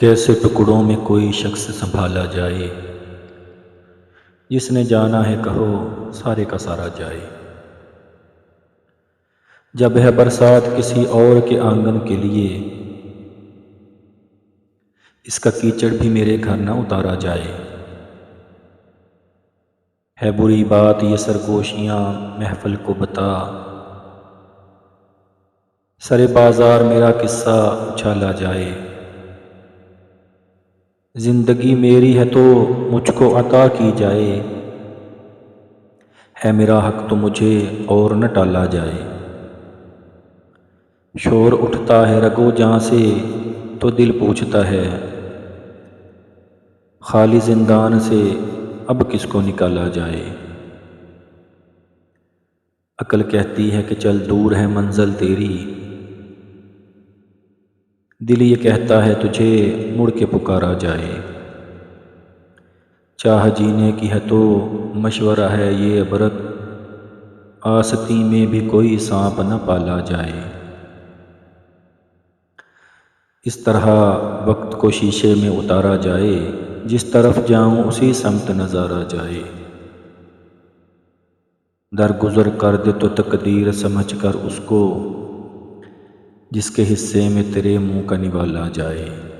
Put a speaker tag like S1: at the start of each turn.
S1: کیسے ٹکڑوں میں کوئی شخص سنبھالا جائے، جس نے جانا ہے کہو سارے کا سارا جائے۔ جب ہے برسات کسی اور کے آنگن کے لیے، اس کا کیچڑ بھی میرے گھر نہ اتارا جائے۔ ہے بری بات یہ سرگوشیاں محفل کو بتا، سرے بازار میرا قصہ اچھالا جائے۔ زندگی میری ہے تو مجھ کو عطا کی جائے، ہے میرا حق تو مجھے اور نہ ٹالا جائے۔ شور اٹھتا ہے رگو جاں سے تو دل پوچھتا ہے، خالی زندان سے اب کس کو نکالا جائے۔ عقل کہتی ہے کہ چل دور ہے منزل تیری، دل یہ کہتا ہے تجھے مڑ کے پکارا جائے۔ چاہ جینے کی ہے تو مشورہ ہے یہ عبرت، آستی میں بھی کوئی سانپ نہ پالا جائے۔ اس طرح وقت کو شیشے میں اتارا جائے، جس طرف جاؤں اسی سمت نظارہ جائے۔ درگزر کر دے تو تقدیر سمجھ کر اس کو، جس کے حصے میں تیرے منہ کا نوالا جائے۔